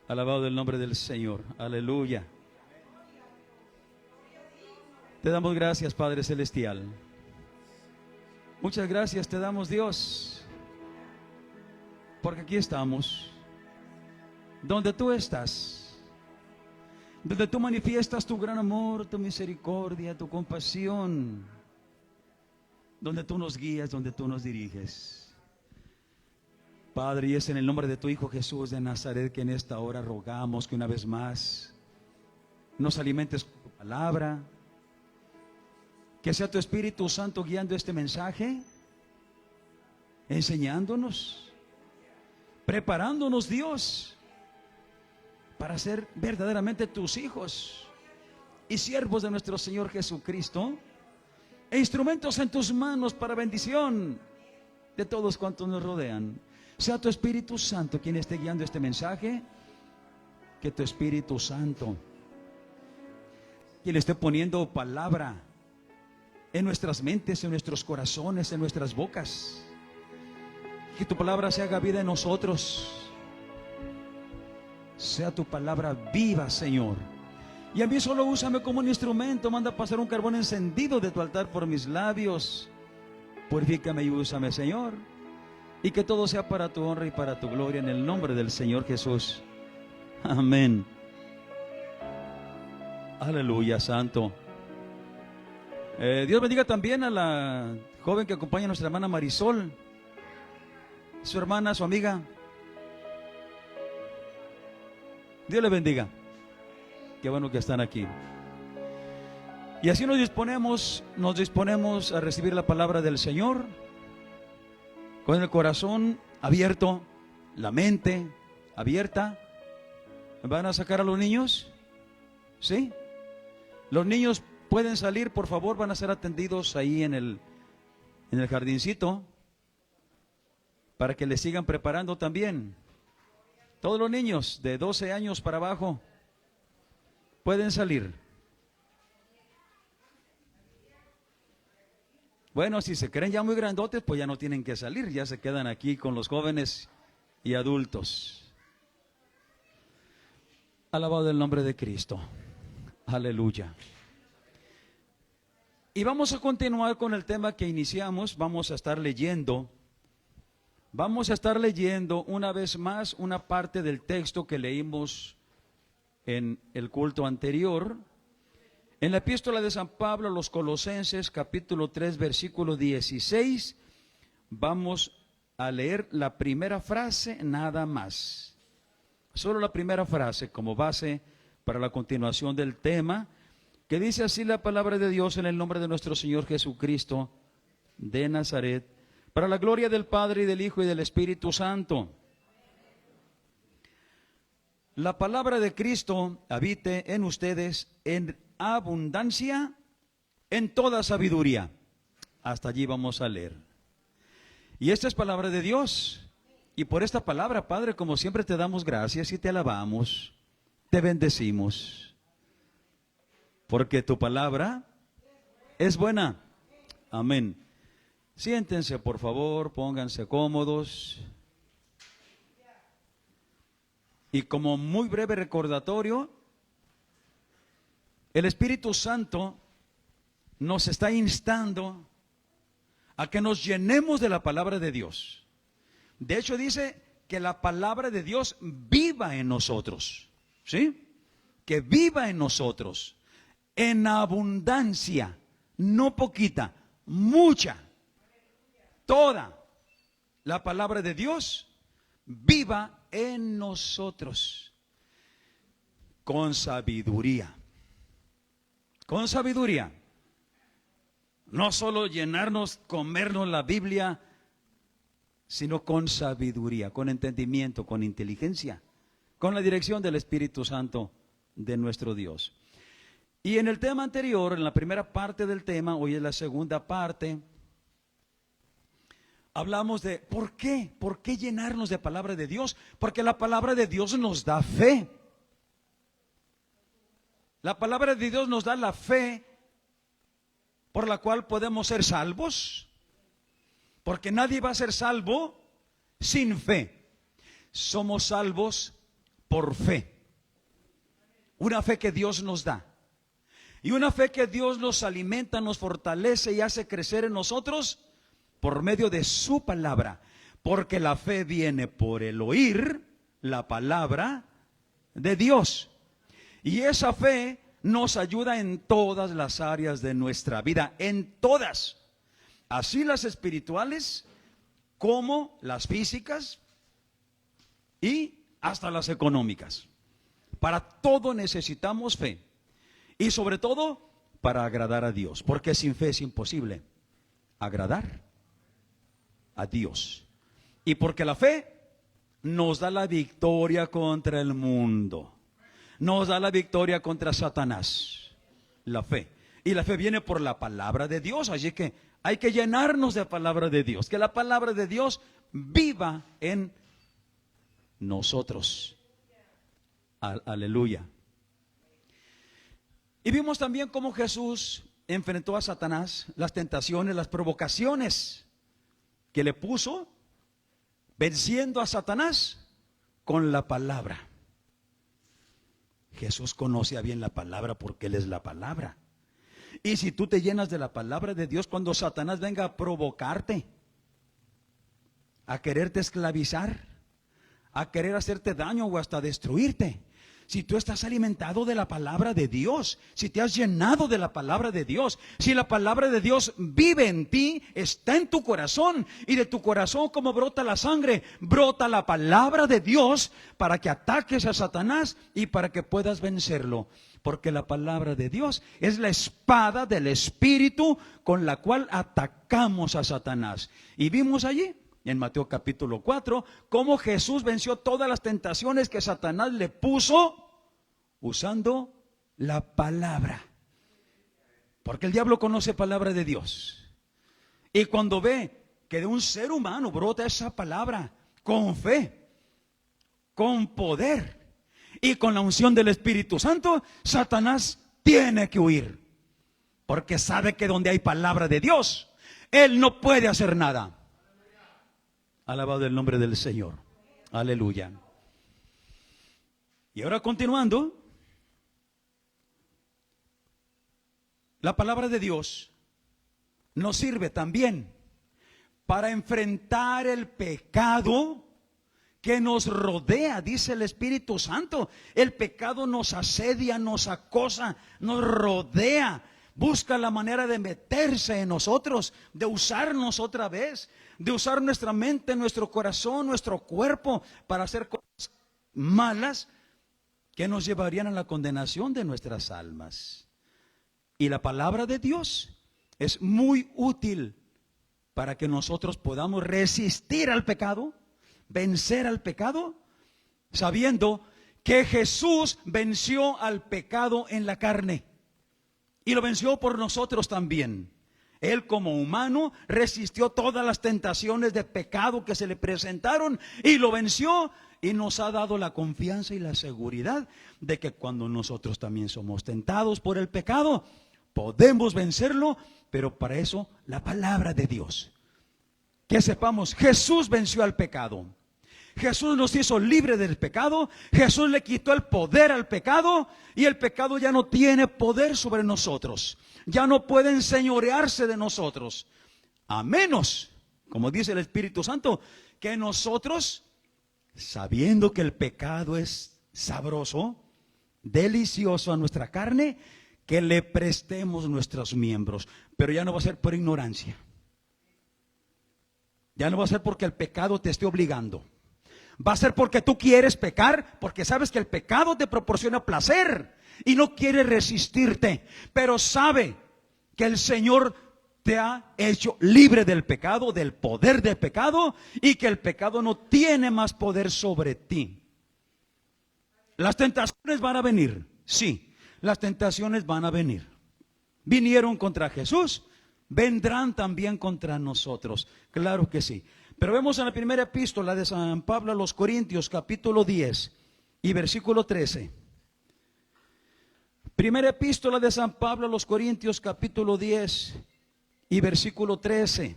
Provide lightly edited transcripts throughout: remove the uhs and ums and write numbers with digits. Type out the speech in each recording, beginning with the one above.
Alabado el nombre del Señor. Aleluya. Te damos gracias, Padre Celestial. Muchas gracias te damos, Dios, porque aquí estamos, donde tú estás, donde tú manifiestas tu gran amor, tu misericordia, tu compasión, donde tú nos guías, donde tú nos diriges. Padre, y es en el nombre de tu Hijo Jesús de Nazaret que en esta hora rogamos que una vez más nos alimentes con tu palabra, que sea tu Espíritu Santo guiando este mensaje, enseñándonos, preparándonos, Dios, para ser verdaderamente tus hijos y siervos de nuestro Señor Jesucristo, e instrumentos en tus manos para bendición de todos cuantos nos rodean. Sea tu Espíritu Santo quien esté guiando este mensaje, que tu Espíritu Santo quien esté poniendo palabra en nuestras mentes, en nuestros corazones, en nuestras bocas. Que tu palabra se haga vida en nosotros. Sea tu palabra viva, Señor. Y a mí solo úsame como un instrumento. Manda pasar un carbón encendido de tu altar por mis labios. Purifícame y úsame, Señor. Y que todo sea para tu honra y para tu gloria, en el nombre del Señor Jesús. Amén. Aleluya, santo. Dios bendiga también a la joven que acompaña a nuestra hermana Marisol, su hermana, su amiga. Dios le bendiga. Qué bueno que están aquí. Y así nos disponemos a recibir la palabra del Señor, con el corazón abierto, la mente abierta. ¿Van a sacar a los niños? ¿Sí? Los niños pueden salir, por favor, van a ser atendidos ahí en el jardincito, para que les sigan preparando también. Todos los niños de 12 años para abajo pueden salir. Bueno, si se creen ya muy grandotes, pues ya no tienen que salir, ya se quedan aquí con los jóvenes y adultos. Alabado el nombre de Cristo. Aleluya. Y vamos a continuar con el tema que iniciamos. Vamos a estar leyendo una vez más una parte del texto que leímos en el culto anterior, en la epístola de San Pablo a los Colosenses, capítulo 3, versículo 16. Vamos a leer la primera frase nada más, solo la primera frase como base para la continuación del tema, que dice así la palabra de Dios: en el nombre de nuestro Señor Jesucristo de Nazaret, para la gloria del Padre y del Hijo y del Espíritu Santo. La palabra de Cristo habite en ustedes en abundancia, en toda sabiduría. Hasta allí vamos a leer. Y esta es palabra de Dios. Y por esta palabra, Padre, como siempre te damos gracias y te alabamos, te bendecimos, porque tu palabra es buena. Amén. Siéntense, por favor, pónganse cómodos. Y como muy breve recordatorio, el Espíritu Santo nos está instando a que nos llenemos de la palabra de Dios. De hecho, dice que la palabra de Dios viva en nosotros, ¿sí? Que viva en nosotros, en abundancia, no poquita, mucha. Toda la palabra de Dios viva en nosotros, con sabiduría. Con sabiduría. No solo llenarnos, comernos la Biblia, sino con sabiduría, con entendimiento, con inteligencia, con la dirección del Espíritu Santo de nuestro Dios. Y en el tema anterior, en la primera parte del tema, hoy es la segunda parte, hablamos de ¿por qué? ¿Por qué llenarnos de palabra de Dios? Porque la palabra de Dios nos da fe. La palabra de Dios nos da la fe por la cual podemos ser salvos, porque nadie va a ser salvo sin fe. Somos salvos por fe. Una fe que Dios nos da. Y una fe que Dios nos alimenta, nos fortalece y hace crecer en nosotros por medio de su palabra. Porque la fe viene por el oír la palabra de Dios. Y esa fe nos ayuda en todas las áreas de nuestra vida, en todas. Así las espirituales como las físicas y hasta las económicas. Para todo necesitamos fe. Y sobre todo para agradar a Dios. Porque sin fe es imposible agradar a Dios. Y porque la fe nos da la victoria contra el mundo. Nos da la victoria contra Satanás. La fe. Y la fe viene por la palabra de Dios. Así que hay que llenarnos de la palabra de Dios. Que la palabra de Dios viva en nosotros. Aleluya. Y vimos también cómo Jesús enfrentó a Satanás, las tentaciones, las provocaciones que le puso, venciendo a Satanás con la palabra. Jesús conoce bien la palabra porque Él es la palabra. Y si tú te llenas de la palabra de Dios, cuando Satanás venga a provocarte, a quererte esclavizar, a querer hacerte daño o hasta destruirte, si tú estás alimentado de la palabra de Dios, si te has llenado de la palabra de Dios, si la palabra de Dios vive en ti, está en tu corazón, y de tu corazón como brota la sangre, brota la palabra de Dios para que ataques a Satanás y para que puedas vencerlo. Porque la palabra de Dios es la espada del Espíritu con la cual atacamos a Satanás. Y vimos allí en Mateo capítulo 4, cómo Jesús venció todas las tentaciones que Satanás le puso usando la palabra. Porque el diablo conoce palabra de Dios. Y cuando ve que de un ser humano brota esa palabra con fe, con poder y con la unción del Espíritu Santo, Satanás tiene que huir. Porque sabe que donde hay palabra de Dios, él no puede hacer nada. Alabado el nombre del Señor. Aleluya. Y ahora continuando, la palabra de Dios nos sirve también para enfrentar el pecado que nos rodea, dice el Espíritu Santo. El pecado nos asedia, nos acosa, nos rodea. Busca la manera de meterse en nosotros, de usarnos otra vez, de usar nuestra mente, nuestro corazón, nuestro cuerpo para hacer cosas malas que nos llevarían a la condenación de nuestras almas. Y la palabra de Dios es muy útil para que nosotros podamos resistir al pecado, vencer al pecado, sabiendo que Jesús venció al pecado en la carne. Y lo venció por nosotros también. Él como humano resistió todas las tentaciones de pecado que se le presentaron y lo venció, y nos ha dado la confianza y la seguridad de que cuando nosotros también somos tentados por el pecado, podemos vencerlo, pero para eso la palabra de Dios. Que sepamos, Jesús venció al pecado. Jesús nos hizo libre del pecado. Jesús le quitó el poder al pecado y el pecado ya no tiene poder sobre nosotros. Ya no puede enseñorearse de nosotros. A menos, como dice el Espíritu Santo, que nosotros, sabiendo que el pecado es sabroso, delicioso a nuestra carne, que le prestemos nuestros miembros. Pero ya no va a ser por ignorancia. Ya no va a ser porque el pecado te esté obligando. Va a ser porque tú quieres pecar, porque sabes que el pecado te proporciona placer y no quieres resistirte, pero sabe que el Señor te ha hecho libre del pecado, del poder del pecado, y que el pecado no tiene más poder sobre ti. Las tentaciones van a venir, sí, las tentaciones van a venir. Vinieron contra Jesús, vendrán también contra nosotros, claro que sí. Pero vemos en la primera epístola de San Pablo a los Corintios, capítulo 10 y versículo 13. Primera epístola de San Pablo a los Corintios, capítulo 10 y versículo 13.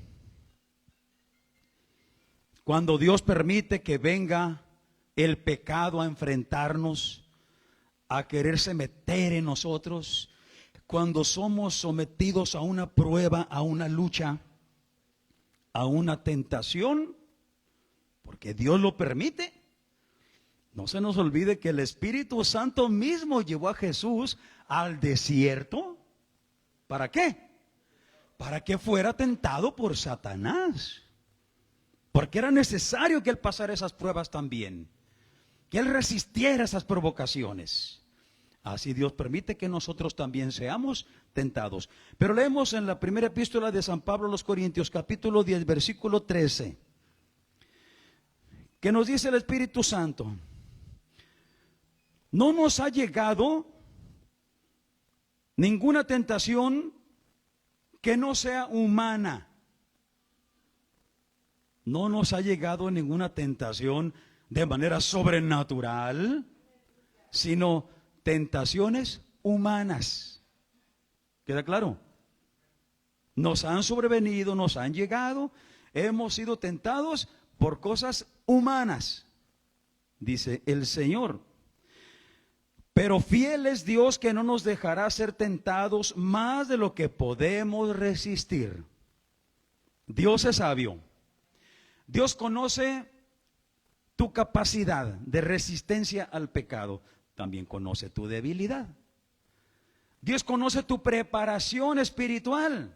Cuando Dios permite que venga el pecado a enfrentarnos, a quererse meter en nosotros, cuando somos sometidos a una prueba, a una lucha, a una tentación, porque Dios lo permite. No se nos olvide que el Espíritu Santo mismo llevó a Jesús al desierto. ¿Para qué? Para que fuera tentado por Satanás. Porque era necesario que Él pasara esas pruebas también, que Él resistiera esas provocaciones. Así Dios permite que nosotros también seamos tentados. Pero leemos en la primera epístola de San Pablo a los Corintios, capítulo 10, versículo 13, que nos dice el Espíritu Santo: no nos ha llegado ninguna tentación que no sea humana. No nos ha llegado ninguna tentación de manera sobrenatural, sino tentaciones humanas. ¿Queda claro? Nos han sobrevenido, nos han llegado, hemos sido tentados por cosas humanas, dice el Señor. Pero fiel es Dios, que no nos dejará ser tentados más de lo que podemos resistir. Dios es sabio. Dios conoce tu capacidad de resistencia al pecado. También conoce tu debilidad. Dios conoce tu preparación espiritual,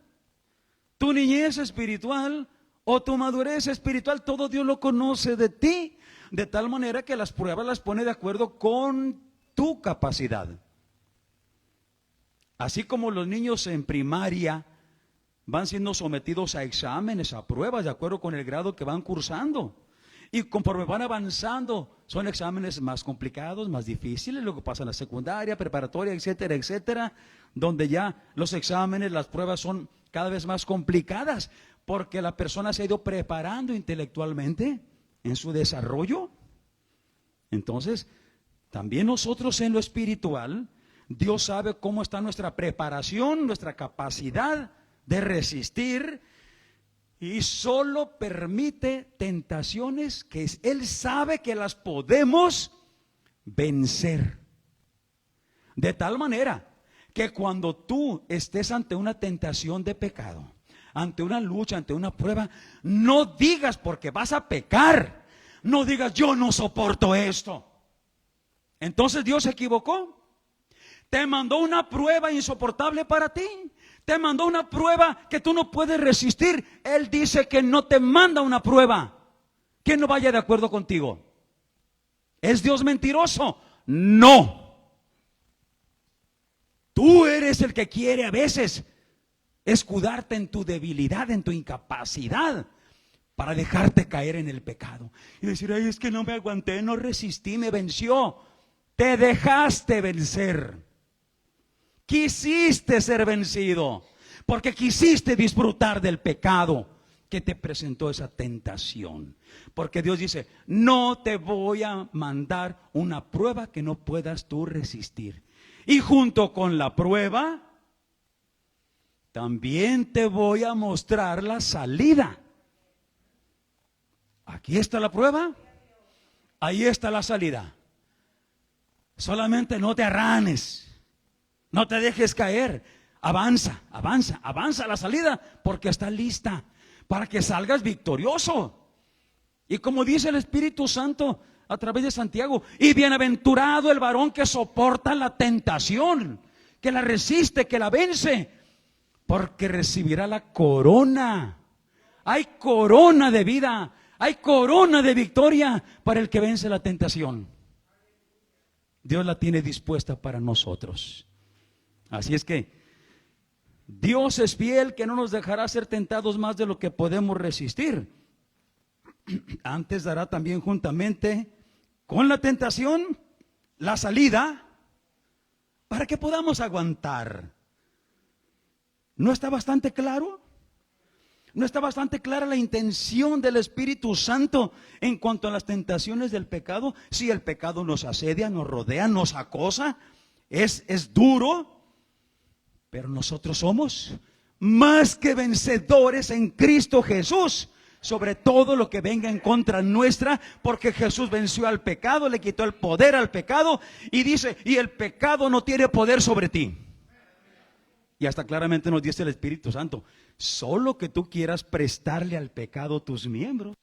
tu niñez espiritual o tu madurez espiritual. Todo Dios lo conoce de ti, de tal manera que las pruebas las pone de acuerdo con tu capacidad. Así como los niños en primaria van siendo sometidos a exámenes, a pruebas, de acuerdo con el grado que van cursando. Y conforme van avanzando, son exámenes más complicados, más difíciles. Luego pasan a secundaria, preparatoria, etcétera, etcétera, donde ya los exámenes, las pruebas son cada vez más complicadas, porque la persona se ha ido preparando intelectualmente en su desarrollo. Entonces, también nosotros en lo espiritual, Dios sabe cómo está nuestra preparación, nuestra capacidad de resistir, y solo permite tentaciones que Él sabe que las podemos vencer. De tal manera que cuando tú estés ante una tentación de pecado, ante una lucha, ante una prueba, no digas porque vas a pecar, no digas yo no soporto esto. Entonces Dios se equivocó. Te mandó una prueba insoportable para ti. Te mandó una prueba que tú no puedes resistir. Él dice que no te manda una prueba que no vaya de acuerdo contigo. ¿Es Dios mentiroso? No. Tú eres el que quiere a veces escudarte en tu debilidad, en tu incapacidad, para dejarte caer en el pecado. Y decir, ay, es que no me aguanté, no resistí, me venció. Te dejaste vencer. Quisiste ser vencido, porque quisiste disfrutar del pecado que te presentó esa tentación. Porque Dios dice, no te voy a mandar una prueba que no puedas tú resistir. Y junto con la prueba, también te voy a mostrar la salida. Aquí está la prueba, ahí está la salida. Solamente no te arranes. No te dejes caer, avanza, avanza, avanza a la salida, porque está lista para que salgas victorioso. Y como dice el Espíritu Santo a través de Santiago, y bienaventurado el varón que soporta la tentación, que la resiste, que la vence, porque recibirá la corona. Hay corona de vida, hay corona de victoria para el que vence la tentación. Dios la tiene dispuesta para nosotros. Así es que Dios es fiel, que no nos dejará ser tentados más de lo que podemos resistir. Antes dará también juntamente con la tentación la salida para que podamos aguantar. ¿No está bastante claro? ¿No está bastante clara la intención del Espíritu Santo en cuanto a las tentaciones del pecado? Si el pecado nos asedia, nos rodea, nos acosa, es duro. Pero nosotros somos más que vencedores en Cristo Jesús, sobre todo lo que venga en contra nuestra, porque Jesús venció al pecado, le quitó el poder al pecado y dice, y el pecado no tiene poder sobre ti. Y hasta claramente nos dice el Espíritu Santo, solo que tú quieras prestarle al pecado tus miembros,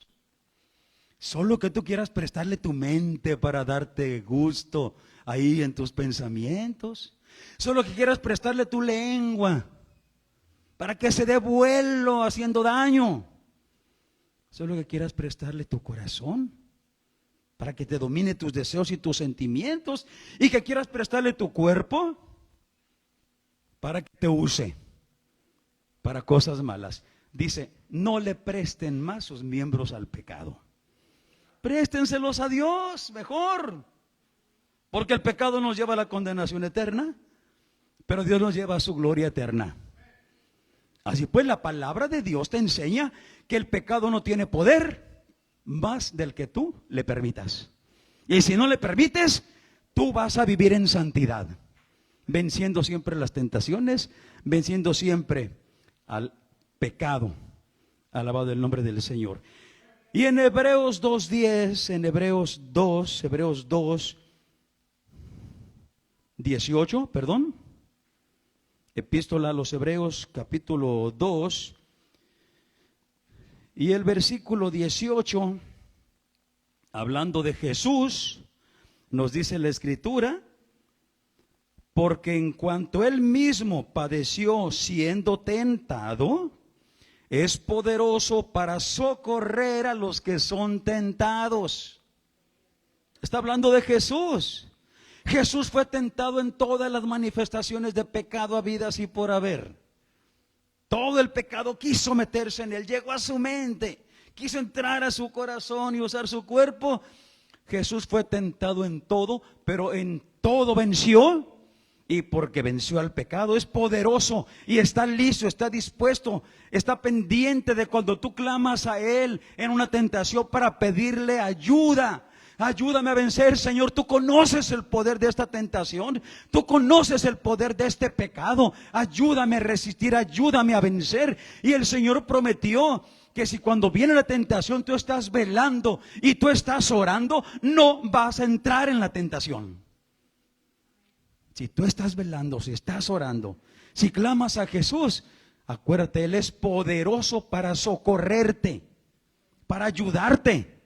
solo que tú quieras prestarle tu mente para darte gusto ahí en tus pensamientos, solo que quieras prestarle tu lengua para que se dé vuelo haciendo daño, solo que quieras prestarle tu corazón para que te domine tus deseos y tus sentimientos, y que quieras prestarle tu cuerpo para que te use para cosas malas. Dice, no le presten más sus miembros al pecado. Préstenselos a Dios mejor, porque el pecado nos lleva a la condenación eterna, pero Dios nos lleva a su gloria eterna. Así pues, la palabra de Dios te enseña que el pecado no tiene poder más del que tú le permitas. Y si no le permites, tú vas a vivir en santidad, venciendo siempre las tentaciones, venciendo siempre al pecado. Alabado el nombre del Señor. Y en Hebreos 2:10, en Hebreos 2:18, perdón. Epístola a los Hebreos, capítulo 2, y el versículo 18, hablando de Jesús, nos dice la Escritura, porque en cuanto Él mismo padeció siendo tentado, es poderoso para socorrer a los que son tentados. Está hablando de Jesús. Jesús fue tentado en todas las manifestaciones de pecado habidas y por haber. Todo el pecado quiso meterse en Él, llegó a su mente, quiso entrar a su corazón y usar su cuerpo. Jesús fue tentado en todo, pero en todo venció. Y porque venció al pecado, es poderoso y está listo, está dispuesto, está pendiente de cuando tú clamas a Él en una tentación para pedirle ayuda. Ayúdame a vencer, Señor. Tú conoces el poder de esta tentación. Tú conoces el poder de este pecado. Ayúdame a resistir, ayúdame a vencer. Y el Señor prometió que si cuando viene la tentación tú estás velando y tú estás orando, no vas a entrar en la tentación. Si tú estás velando, si estás orando, si clamas a Jesús, acuérdate, Él es poderoso para socorrerte, para ayudarte.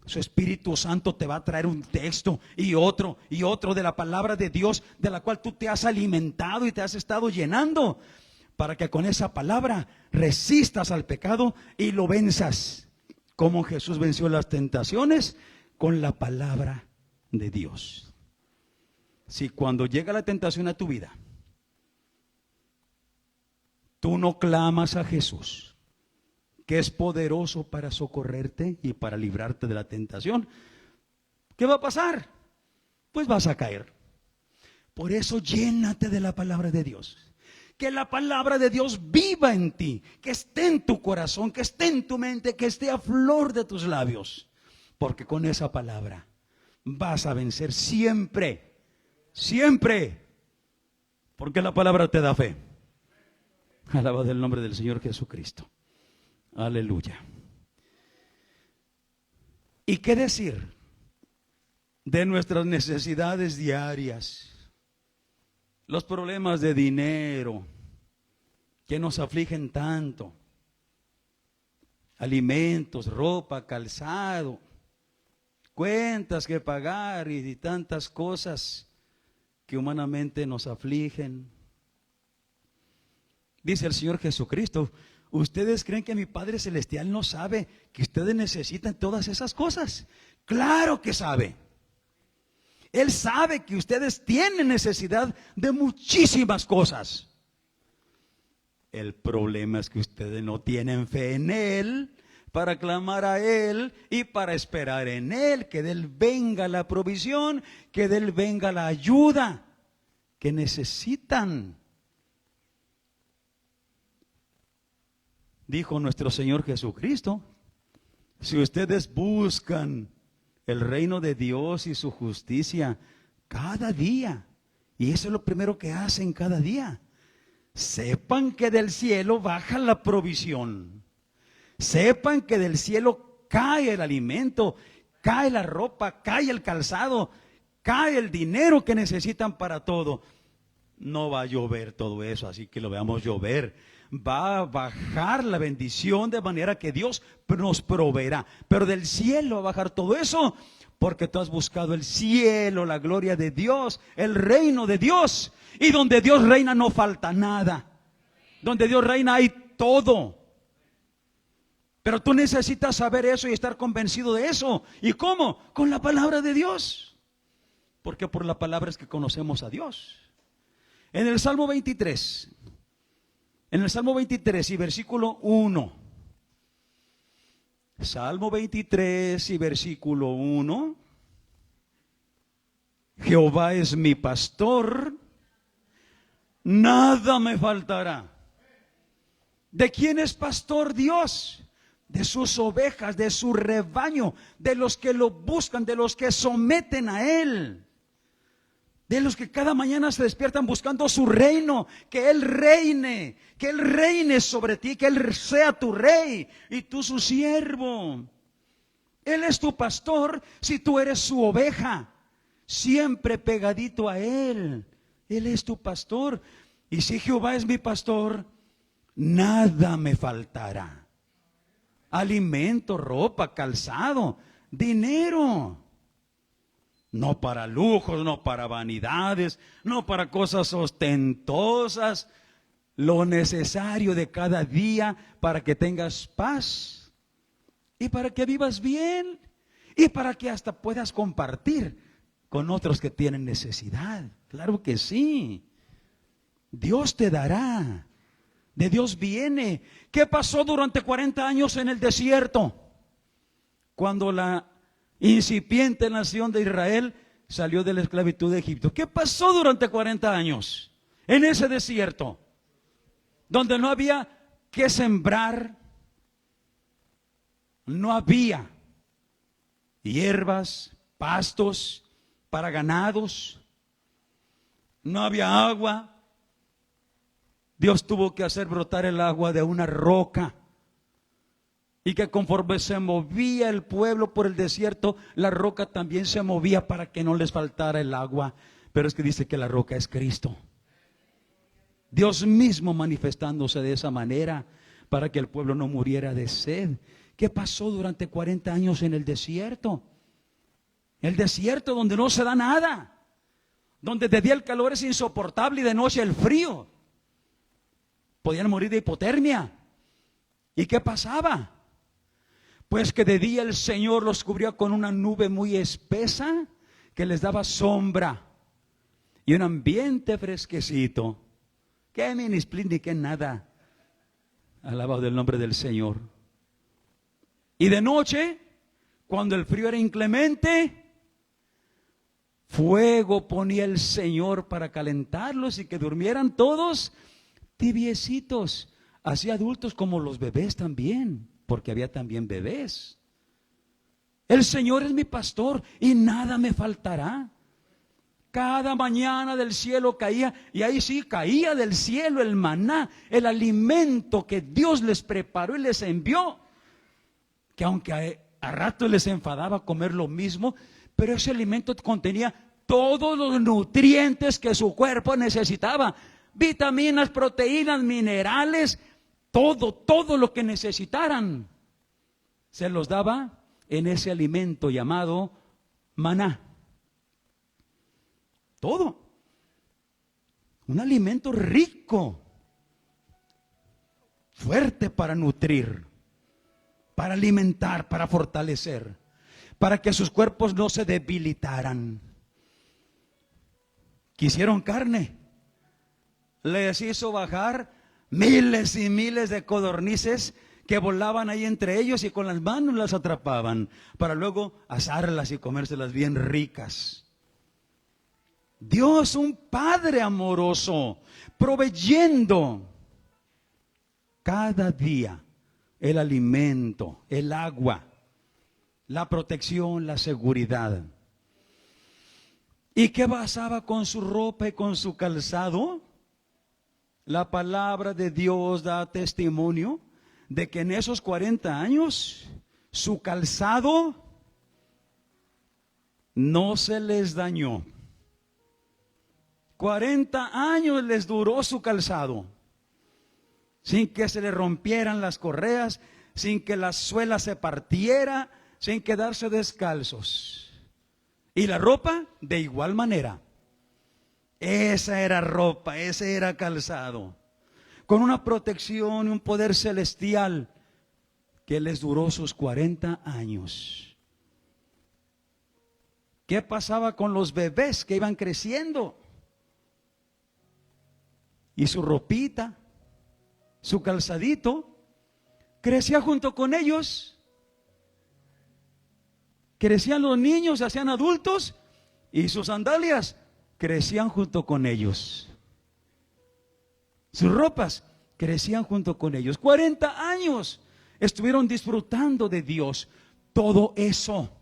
Su Espíritu Santo te va a traer un texto y otro de la palabra de Dios, de la cual tú te has alimentado y te has estado llenando, para que con esa palabra resistas al pecado y lo venzas. Como Jesús venció las tentaciones con la palabra de Dios. Si cuando llega la tentación a tu vida, tú no clamas a Jesús, que es poderoso para socorrerte y para librarte de la tentación, ¿qué va a pasar? Pues vas a caer. Por eso llénate de la palabra de Dios. Que la palabra de Dios viva en ti, que esté en tu corazón, que esté en tu mente, que esté a flor de tus labios. Porque con esa palabra vas a vencer siempre. Siempre, porque la palabra te da fe. Alabado el nombre del Señor Jesucristo. Aleluya. ¿Y qué decir de nuestras necesidades diarias? Los problemas de dinero que nos afligen tanto. Alimentos, ropa, calzado, cuentas que pagar y tantas cosas que humanamente nos afligen. Dice el Señor Jesucristo, ¿ustedes creen que mi Padre Celestial no sabe que ustedes necesitan todas esas cosas? Claro que sabe. Él sabe que ustedes tienen necesidad de muchísimas cosas. El problema es que ustedes no tienen fe en Él para clamar a Él y para esperar en Él, que de Él venga la provisión, que de Él venga la ayuda que necesitan. Dijo nuestro Señor Jesucristo, si ustedes buscan el reino de Dios y su justicia cada día, y eso es lo primero que hacen cada día, sepan que del cielo baja la provisión. Sepan que del cielo cae el alimento, cae la ropa, cae el calzado, cae el dinero que necesitan para todo. No va a llover todo eso, así que lo veamos llover. Va a bajar la bendición de manera que Dios nos proveerá. Pero del cielo va a bajar todo eso, porque tú has buscado el cielo, la gloria de Dios, el reino de Dios. Y donde Dios reina no falta nada. Donde Dios reina hay todo. Pero tú necesitas saber eso y estar convencido de eso. ¿Y cómo? Con la palabra de Dios. Porque por la palabra es que conocemos a Dios. En el Salmo 23, y versículo 1. Salmo 23 y versículo 1. Jehová es mi pastor, nada me faltará. ¿De quién es pastor Dios? De sus ovejas, de su rebaño, de los que lo buscan, de los que someten a Él. De los que cada mañana se despiertan buscando su reino, que Él reine sobre ti, que Él sea tu rey y tú su siervo. Él es tu pastor si tú eres su oveja, siempre pegadito a Él. Él es tu pastor. Y si Jehová es mi pastor, nada me faltará. Alimento, ropa, calzado, dinero. No para lujos, no para vanidades, no para cosas ostentosas. Lo necesario de cada día para que tengas paz y para que vivas bien y para que hasta puedas compartir con otros que tienen necesidad. Claro que sí. Dios te dará. De Dios viene. ¿Qué pasó durante 40 años en el desierto? Cuando la incipiente nación de Israel salió de la esclavitud de Egipto. ¿Qué pasó durante 40 años en ese desierto? Donde no había que sembrar, no había hierbas, pastos para ganados, no había agua. Dios tuvo que hacer brotar el agua de una roca. Y que conforme se movía el pueblo por el desierto, la roca también se movía para que no les faltara el agua. Pero es que dice que la roca es Cristo. Dios mismo manifestándose de esa manera para que el pueblo no muriera de sed. ¿Qué pasó durante 40 años en el desierto? El desierto donde no se da nada. Donde de día el calor es insoportable y de noche el frío. Podían morir de hipotermia. ¿Y qué pasaba? Pues que de día el Señor los cubría con una nube muy espesa que les daba sombra y un ambiente fresquecito. Qué minisplín ni qué nada. Alabado el nombre del Señor. Y de noche, cuando el frío era inclemente, fuego ponía el Señor para calentarlos y que durmieran todos tibiecitos, así adultos como los bebés también. Porque había también bebés. El Señor es mi pastor y nada me faltará. Cada mañana del cielo caía, y ahí sí caía del cielo el maná, el alimento que Dios les preparó y les envió. Que aunque a rato les enfadaba comer lo mismo, pero ese alimento contenía todos los nutrientes que su cuerpo necesitaba. Vitaminas, proteínas, minerales. Todo lo que necesitaran se los daba en ese alimento llamado maná. Todo. Un alimento rico, fuerte para nutrir, para alimentar, para fortalecer, para que sus cuerpos no se debilitaran. Quisieron carne, les hizo bajar miles y miles de codornices que volaban ahí entre ellos y con las manos las atrapaban para luego asarlas y comérselas bien ricas. Dios, un Padre amoroso, proveyendo cada día el alimento, el agua, la protección, la seguridad. ¿Y qué pasaba con su ropa y con su calzado? La palabra de Dios da testimonio de que en esos 40 años su calzado no se les dañó. 40 años les duró su calzado, sin que se le rompieran las correas, sin que la suela se partiera, sin quedarse descalzos. Y la ropa de igual manera. Esa era ropa, ese era calzado, con una protección y un poder celestial que les duró sus 40 años. ¿Qué pasaba con los bebés que iban creciendo? Y su ropita, su calzadito, crecía junto con ellos. Crecían los niños, se hacían adultos, y sus sandalias crecían junto con ellos. Sus ropas crecían junto con ellos. 40 años estuvieron disfrutando de Dios. Todo eso,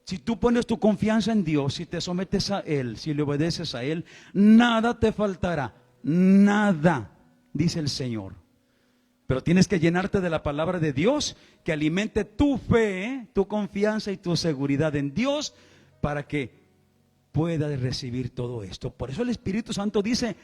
si tú pones tu confianza en Dios, si te sometes a Él, si le obedeces a Él, nada te faltará. Nada, dice el Señor. Pero tienes que llenarte de la palabra de Dios, que alimente tu fe, tu confianza y tu seguridad en Dios, para que puedas recibir todo esto. Por eso el Espíritu Santo dice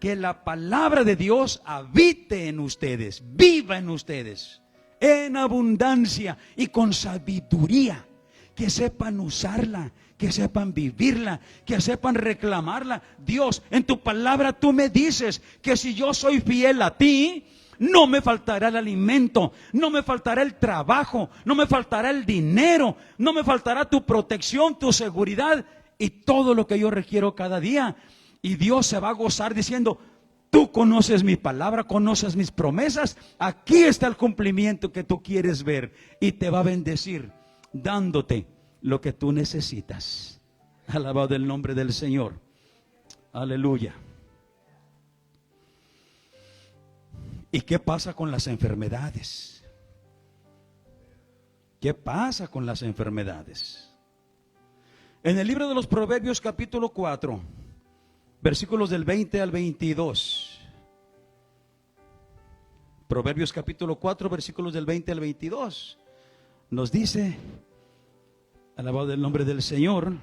que la palabra de Dios habite en ustedes, viva en ustedes, en abundancia y con sabiduría. Que sepan usarla, que sepan vivirla, que sepan reclamarla. Dios, en tu palabra tú me dices que si yo soy fiel a ti, no me faltará el alimento, no me faltará el trabajo, no me faltará el dinero, no me faltará tu protección, tu seguridad y todo lo que yo requiero cada día. Y Dios se va a gozar diciendo: tú conoces mi palabra, conoces mis promesas, aquí está el cumplimiento que tú quieres ver, y te va a bendecir dándote lo que tú necesitas. Alabado el nombre del Señor. Aleluya. ¿Y qué pasa con las enfermedades? ¿Qué pasa con las enfermedades? En el libro de los Proverbios capítulo 4, versículos del 20 al 22. Proverbios capítulo 4, versículos del 20 al 22. Nos dice, alabado el nombre del Señor,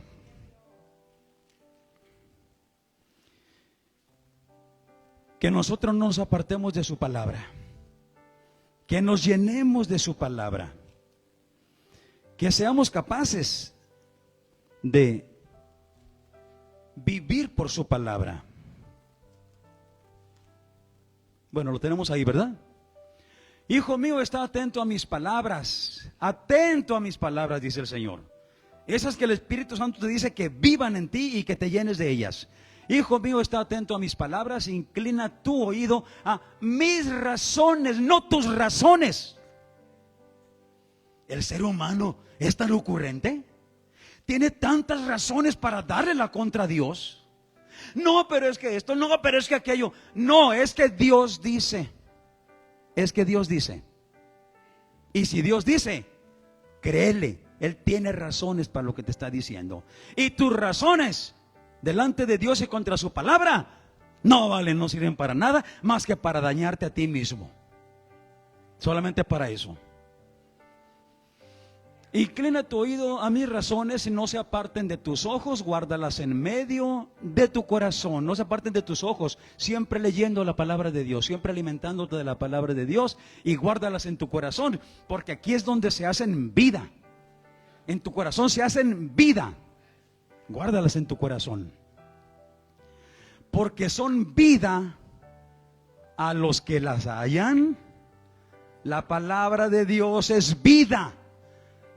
que nosotros no nos apartemos de su palabra, que nos llenemos de su palabra, que seamos capaces de vivir por su palabra. Bueno, lo tenemos ahí, ¿verdad? Hijo mío, está atento a mis palabras, dice el Señor. Esas que el Espíritu Santo te dice que vivan en ti y que te llenes de ellas. Hijo mío, está atento a mis palabras, inclina tu oído a mis razones, no tus razones. El ser humano es tan ocurrente, tiene tantas razones para darle la contra a Dios. No, pero es que esto, no, pero es que aquello. No, es que Dios dice. Es que Dios dice. Y si Dios dice, créele, Él tiene razones para lo que te está diciendo. Y tus razones delante de Dios y contra su palabra no valen, no sirven para nada más que para dañarte a ti mismo. Solamente para eso. Inclina tu oído a mis razones y no se aparten de tus ojos, guárdalas en medio de tu corazón, no se aparten de tus ojos, siempre leyendo la palabra de Dios, siempre alimentándote de la palabra de Dios, y guárdalas en tu corazón, porque aquí es donde se hacen vida. En tu corazón se hacen vida. Guárdalas en tu corazón, porque son vida a los que las hallan. La palabra de Dios es vida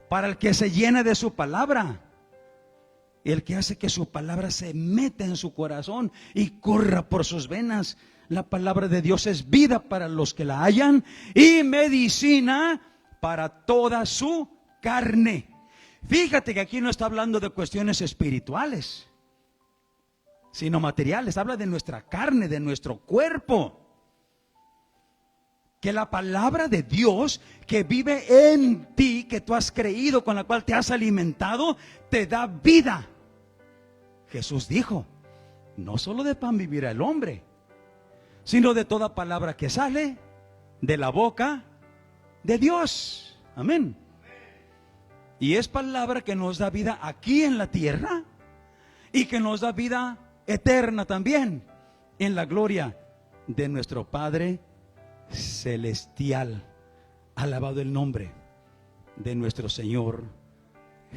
para el que se llena de su palabra, el que hace que su palabra se meta en su corazón y corra por sus venas. La palabra de Dios es vida para los que la hallan y medicina para toda su carne. Fíjate que aquí no está hablando de cuestiones espirituales, sino materiales. Habla de nuestra carne, de nuestro cuerpo. Que la palabra de Dios que vive en ti, que tú has creído, con la cual te has alimentado, te da vida. Jesús dijo, no solo de pan vivirá el hombre, sino de toda palabra que sale de la boca de Dios. Amén. Y es palabra que nos da vida aquí en la tierra y que nos da vida eterna también en la gloria de nuestro Padre celestial. Alabado el nombre de nuestro Señor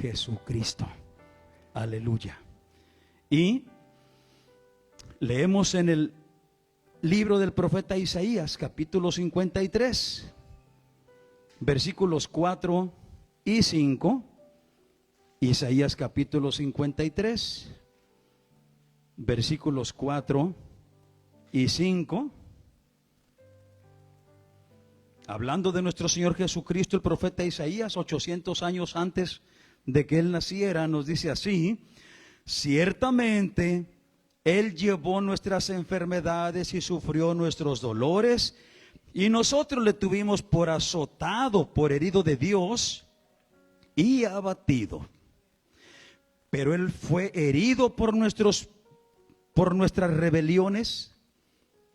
Jesucristo. Aleluya. Y leemos en el libro del profeta Isaías, capítulo 53, versículos 4 y 5. Isaías capítulo 53, versículos 4 y 5. Hablando de nuestro Señor Jesucristo, el profeta Isaías, 800 años antes de que Él naciera, nos dice así: ciertamente Él llevó nuestras enfermedades y sufrió nuestros dolores, y nosotros le tuvimos por azotado, por herido de Dios y abatido. Pero Él fue herido por nuestras rebeliones,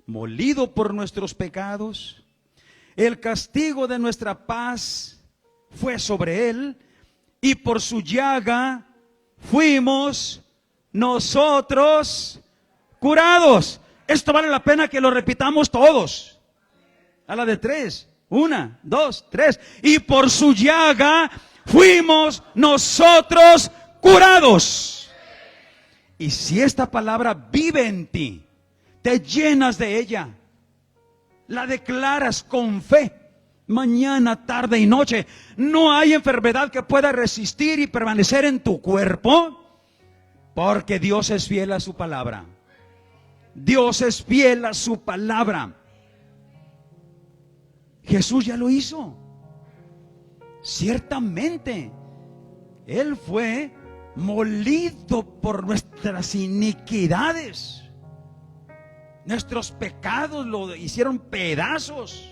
molido por nuestros pecados. El castigo de nuestra paz fue sobre Él, y por su llaga fuimos nosotros curados. Esto vale la pena que lo repitamos todos. A la de 3. 1, 2, 3. Y por su llaga fuimos nosotros curados. Y si esta palabra vive en ti, te llenas de ella, la declaras con fe, mañana, tarde y noche, no hay enfermedad que pueda resistir y permanecer en tu cuerpo, porque Dios es fiel a su palabra. Dios es fiel a su palabra. Jesús ya lo hizo. Ciertamente, Él fue molido por nuestras iniquidades. Nuestros pecados lo hicieron pedazos.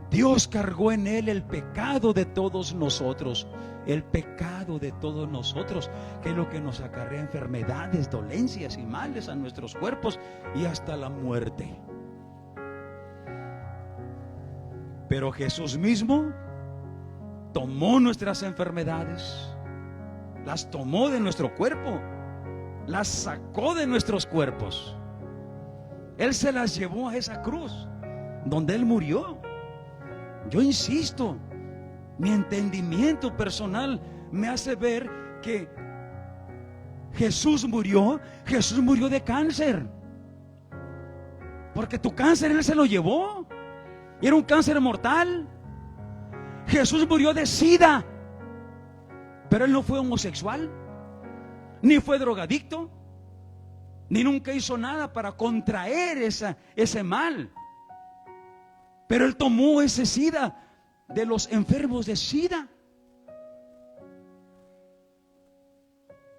Dios cargó en Él el pecado de todos nosotros. El pecado de todos nosotros, que es lo que nos acarrea enfermedades, dolencias y males a nuestros cuerpos y hasta la muerte. Pero Jesús mismo tomó nuestras enfermedades, las tomó de nuestro cuerpo, las sacó de nuestros cuerpos. Él se las llevó a esa cruz donde Él murió. Yo insisto, mi entendimiento personal me hace ver que Jesús murió de cáncer, porque tu cáncer Él se lo llevó, y era un cáncer mortal. Jesús murió de SIDA, pero Él no fue homosexual, ni fue drogadicto, ni nunca hizo nada para contraer ese mal. Pero Él tomó ese SIDA de los enfermos de SIDA.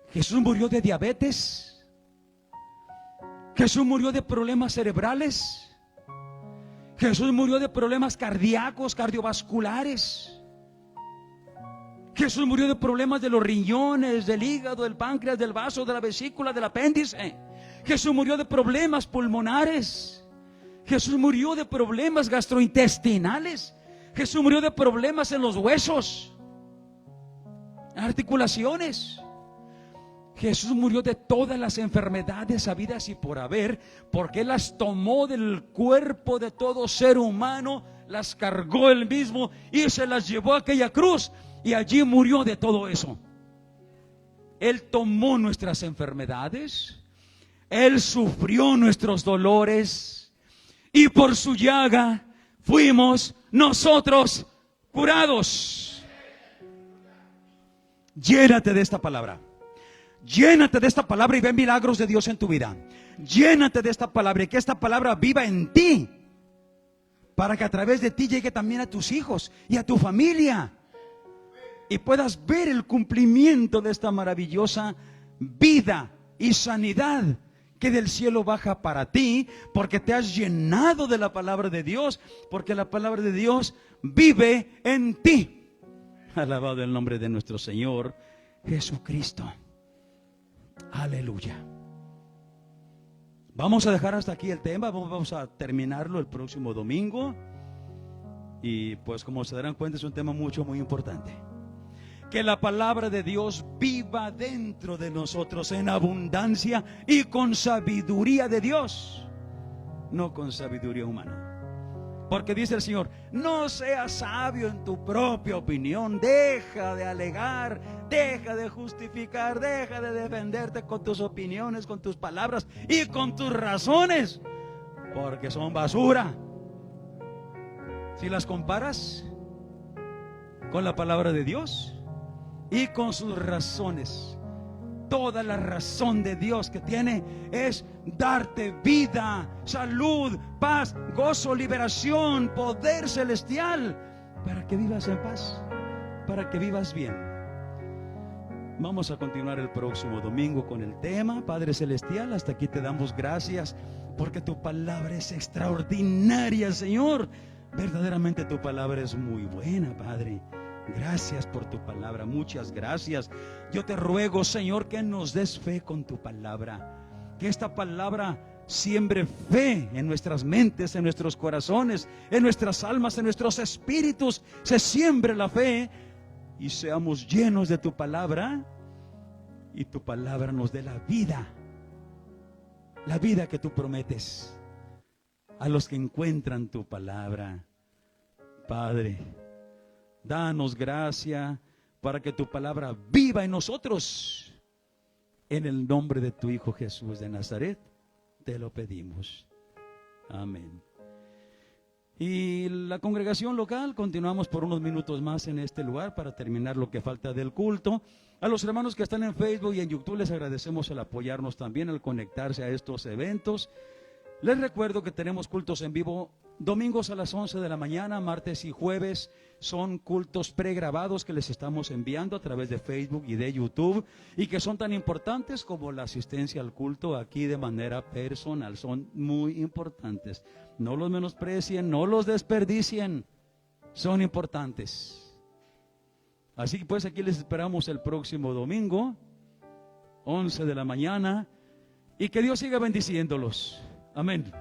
Jesús murió de diabetes. Jesús murió de problemas cerebrales. Jesús murió de problemas cardíacos, cardiovasculares. Jesús murió de problemas de los riñones, del hígado, del páncreas, del vaso, de la vesícula, del apéndice. Jesús murió de problemas pulmonares. Jesús murió de problemas gastrointestinales. Jesús murió de problemas en los huesos, articulaciones. Jesús murió de todas las enfermedades habidas y por haber, porque Él las tomó del cuerpo de todo ser humano, las cargó Él mismo y se las llevó a aquella cruz, y allí murió de todo eso. Él tomó nuestras enfermedades, Él sufrió nuestros dolores, y por su llaga fuimos nosotros curados. Llénate de esta palabra. Llénate de esta palabra y ve milagros de Dios en tu vida. Llénate de esta palabra y que esta palabra viva en ti, para que a través de ti llegue también a tus hijos y a tu familia, y puedas ver el cumplimiento de esta maravillosa vida y sanidad que del cielo baja para ti, porque te has llenado de la palabra de Dios, porque la palabra de Dios vive en ti. Alabado el nombre de nuestro Señor Jesucristo. Aleluya. Vamos a dejar hasta aquí el tema, vamos a terminarlo el próximo domingo. Y pues como se darán cuenta, es un tema muy importante. Que la palabra de Dios viva dentro de nosotros en abundancia y con sabiduría de Dios, no con sabiduría humana. Porque dice el Señor, no seas sabio en tu propia opinión, deja de alegar, deja de justificar, deja de defenderte con tus opiniones, con tus palabras y con tus razones, porque son basura. Si las comparas con la palabra de Dios y con sus razones, toda la razón de Dios que tiene es darte vida, salud, paz, gozo, liberación, poder celestial, para que vivas en paz, para que vivas bien. Vamos a continuar el próximo domingo con el tema. Padre Celestial, hasta aquí te damos gracias porque tu palabra es extraordinaria, Señor. Verdaderamente tu palabra es muy buena, Padre. Gracias por tu palabra, muchas gracias. Yo te ruego, Señor, que nos des fe con tu palabra, que esta palabra siembre fe en nuestras mentes, en nuestros corazones, en nuestras almas, en nuestros espíritus. Se siembre la fe y seamos llenos de tu palabra, y tu palabra nos dé la vida que tú prometes a los que encuentran tu palabra. Padre, danos gracia para que tu palabra viva en nosotros. En el nombre de tu Hijo Jesús de Nazaret, te lo pedimos. Amén. Y la congregación local, continuamos por unos minutos más en este lugar para terminar lo que falta del culto. A los hermanos que están en Facebook y en YouTube les agradecemos el apoyarnos también, al conectarse a estos eventos. Les recuerdo que tenemos cultos en vivo domingos a las 11 de la mañana, martes y jueves son cultos pregrabados que les estamos enviando a través de Facebook y de YouTube, y que son tan importantes como la asistencia al culto aquí de manera personal. Son muy importantes. No los menosprecien, no los desperdicien, son importantes. Así que pues aquí les esperamos el próximo domingo, 11 de la mañana, y que Dios siga bendiciéndolos. Amén.